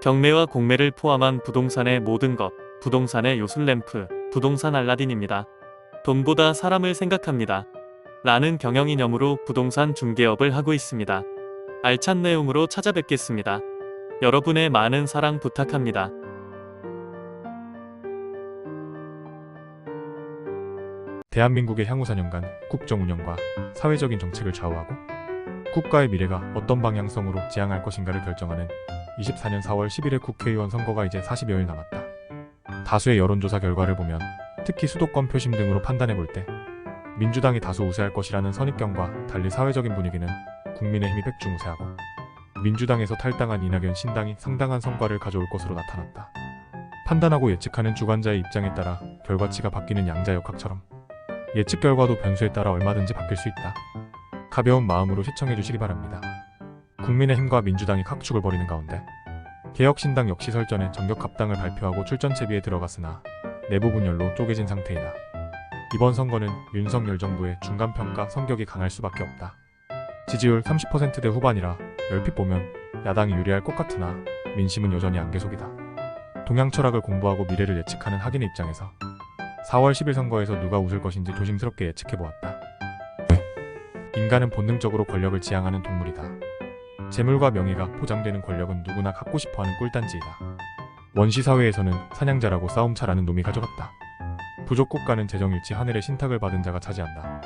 경매와 공매를 포함한 부동산의 모든 것, 부동산의 요술램프, 부동산 알라딘입니다. 돈보다 사람을 생각합니다. 라는 경영이념으로 부동산 중개업을 하고 있습니다. 알찬 내용으로 찾아뵙겠습니다. 여러분의 많은 사랑 부탁합니다. 대한민국의 향후 4년간 국정 운영과 사회적인 정책을 좌우하고 국가의 미래가 어떤 방향성으로 지향할 것인가를 결정하는 24년 4월 11일 국회의원 선거가 이제 40여일 남았다. 다수의 여론조사 결과를 보면 특히 수도권 표심 등으로 판단해볼 때 민주당이 다수 우세할 것이라는 선입견과 달리 사회적인 분위기는 국민의힘이 백중우세하고 민주당에서 탈당한 이낙연 신당이 상당한 성과를 가져올 것으로 나타났다. 판단하고 예측하는 주관자의 입장에 따라 결과치가 바뀌는 양자역학처럼 예측 결과도 변수에 따라 얼마든지 바뀔 수 있다. 가벼운 마음으로 시청해주시기 바랍니다. 국민의힘과 민주당이 각축을 벌이는 가운데 개혁신당 역시 설전에 전격 합당을 발표하고 출전 채비에 들어갔으나 내부 분열로 쪼개진 상태이다. 이번 선거는 윤석열 정부의 중간평가 성격이 강할 수밖에 없다. 지지율 30%대 후반이라 얼핏 보면 야당이 유리할 것 같으나 민심은 여전히 안개속이다. 동양 철학을 공부하고 미래를 예측하는 학인의 입장에서 4월 10일 선거에서 누가 웃을 것인지 조심스럽게 예측해보았다. 인간은 본능적으로 권력을 지향하는 동물이다. 재물과 명예가 보장되는 권력은 누구나 갖고 싶어하는 꿀단지이다. 원시사회에서는 사냥자라고 싸움차라는 놈이 가져갔다. 부족국가는 재정일치 하늘의 신탁을 받은 자가 차지한다.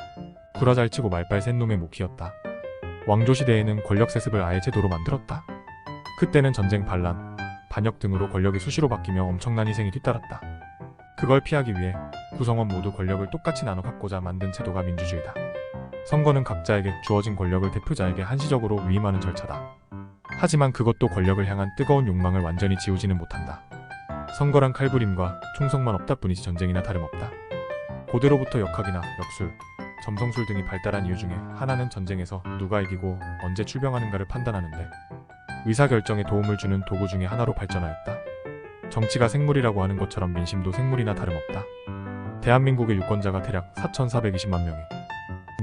구라 잘 치고 말빨 센 놈의 목이었다. 왕조시대에는 권력 세습을 아예 제도로 만들었다. 그때는 전쟁, 반란, 반역 등으로 권력이 수시로 바뀌며 엄청난 희생이 뒤따랐다. 그걸 피하기 위해 구성원 모두 권력을 똑같이 나눠 갖고자 만든 제도가 민주주의다. 선거는 각자에게 주어진 권력을 대표자에게 한시적으로 위임하는 절차다. 하지만 그것도 권력을 향한 뜨거운 욕망을 완전히 지우지는 못한다. 선거란 칼부림과 총성만 없다 뿐이지 전쟁이나 다름없다. 고대로부터 역학이나 역술, 점성술 등이 발달한 이유 중에 하나는 전쟁에서 누가 이기고 언제 출병하는가를 판단하는데 의사결정에 도움을 주는 도구 중에 하나로 발전하였다. 정치가 생물이라고 하는 것처럼 민심도 생물이나 다름없다. 대한민국의 유권자가 대략 4,420만 명이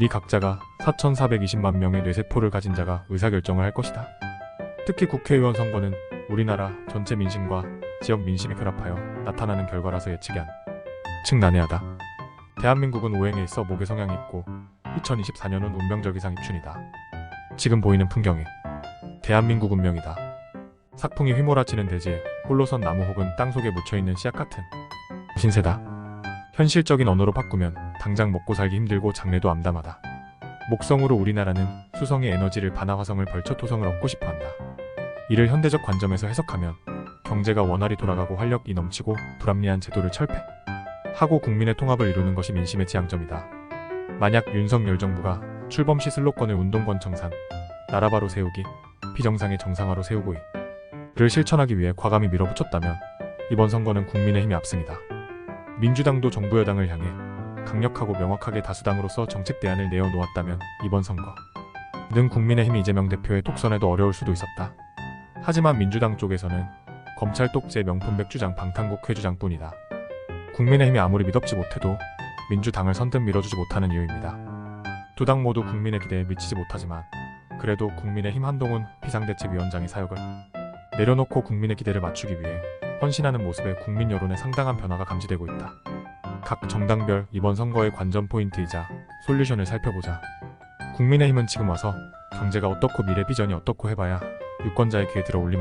네 각자가 4,420만 명의 뇌세포를 가진 자가 의사결정을 할 것이다. 특히 국회의원 선거는 우리나라 전체 민심과 지역 민심이 결합하여 나타나는 결과라서 예측이 한층 난해하다. 대한민국은 오행에 있어 목의 성향이 있고 2024년은 운명절기상 입춘이다. 지금 보이는 풍경이 대한민국 운명이다. 삭풍이 휘몰아치는 대지에 홀로 선 나무 혹은 땅속에 묻혀있는 씨앗 같은 신세다. 현실적인 언어로 바꾸면 당장 먹고 살기 힘들고 장래도 암담하다. 목성으로 우리나라는 수성의 에너지를 반화 화성을 벌쳐 토성을 얻고 싶어한다. 이를 현대적 관점에서 해석하면 경제가 원활히 돌아가고 활력이 넘치고 불합리한 제도를 철폐하고 국민의 통합을 이루는 것이 민심의 지향점이다. 만약 윤석열 정부가 출범시 슬로건을 운동권 청산, 나라 바로 세우기, 비정상의 정상화로 세우고 이를 실천하기 위해 과감히 밀어붙였다면 이번 선거는 국민의힘이 압승이다. 민주당도 정부 여당을 향해 강력하고 명확하게 다수당으로서 정책 대안을 내어놓았다면 이번 선거는 국민의힘 이재명 대표의 독선에도 어려울 수도 있었다. 하지만 민주당 쪽에서는 검찰 독재 명품 백주장 방탄국 회주장뿐이다. 국민의힘이 아무리 믿업지 못해도 민주당을 선뜻 밀어주지 못하는 이유입니다. 두 당 모두 국민의 기대에 미치지 못하지만 그래도 국민의힘 한동훈 비상대책위원장이 사역을 내려놓고 국민의 기대를 맞추기 위해 헌신하는 모습에 국민 여론에 상당한 변화가 감지되고 있다. 각 정당별 이번 선거의 관전 포인트이자 솔루션을 살펴보자. 국민의힘은 지금 와서 경제가 어떻고 미래 비전이 어떻고 해봐야 유권자의 귀에 들어올림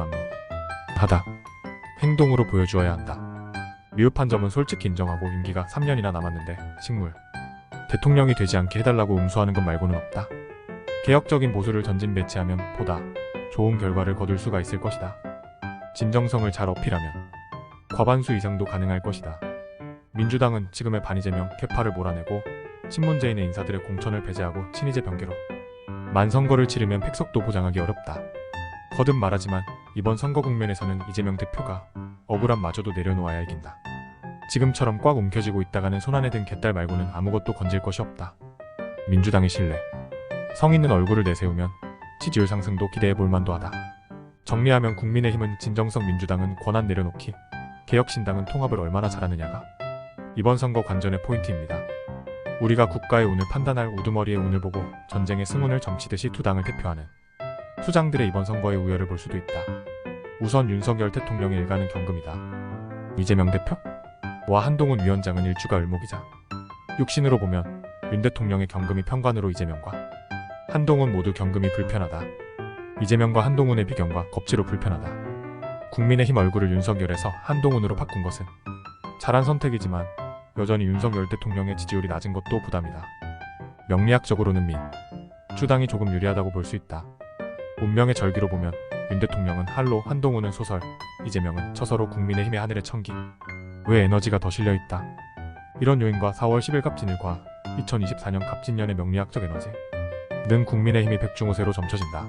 하다. 행동으로 보여주어야 한다. 미흡한 점은 솔직히 인정하고 임기가 3년이나 남았는데 식물 대통령이 되지 않게 해달라고 응수하는 것 말고는 없다. 개혁적인 보수를 전진 배치하면 보다 좋은 결과를 거둘 수가 있을 것이다. 진정성을 잘 어필하면 과반수 이상도 가능할 것이다. 민주당은 지금의 반이재명 개파를 몰아내고 친문재인의 인사들의 공천을 배제하고 친이재 변개로 만 선거를 치르면 팩석도 보장하기 어렵다. 거듭 말하지만 이번 선거 국면에서는 이재명 대표가 억울함 마저도 내려놓아야 이긴다. 지금처럼 꽉 움켜쥐고 있다가는 손안에 든 개딸 말고는 아무것도 건질 것이 없다. 민주당의 신뢰, 성 있는 얼굴을 내세우면 지지율 상승도 기대해볼 만도 하다. 정리하면 국민의힘은 진정성, 민주당은 권한 내려놓기, 개혁신당은 통합을 얼마나 잘하느냐가 이번 선거 관전의 포인트입니다. 우리가 국가의 운을 판단할 우두머리의 운을 보고 전쟁의 승운을 점치듯이 두 당을 대표하는 수장들의 이번 선거의 우열을 볼 수도 있다. 우선 윤석열 대통령의 일가는 경금이다. 이재명 대표? 와 한동훈 위원장은 일주가 을목이자 육신으로 보면 윤 대통령의 경금이 편관으로 이재명과 한동훈 모두 경금이 불편하다. 이재명과 한동훈의 비경과 겁지로 불편하다. 국민의힘 얼굴을 윤석열에서 한동훈으로 바꾼 것은 잘한 선택이지만 여전히 윤석열 대통령의 지지율이 낮은 것도 부담이다. 명리학적으로는 민주당이 조금 유리하다고 볼 수 있다. 운명의 절기로 보면 윤 대통령은 한로, 한동훈은 소설, 이재명은 처서로 국민의힘의 하늘의 천기 왜 에너지가 더 실려있다. 이런 요인과 4월 10일 갑진일과 2024년 갑진년의 명리학적 에너지는 국민의힘이 백중호세로 점쳐진다.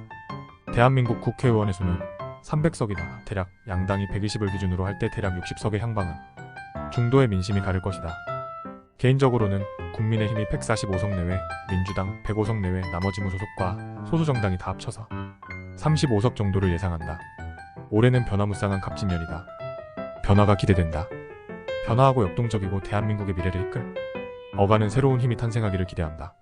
대한민국 국회의원의 수는 300석이다. 대략 양당이 120을 기준으로 할 때 대략 60석의 향방은 중도의 민심이 가를 것이다. 개인적으로는 국민의힘이 145석 내외, 민주당 105석 내외, 나머지 무소속과 소수정당이 다 합쳐서 35석 정도를 예상한다. 올해는 변화무쌍한 갑진년이다. 변화가 기대된다. 변화하고 역동적이고 대한민국의 미래를 이끌 어가는 새로운 힘이 탄생하기를 기대한다.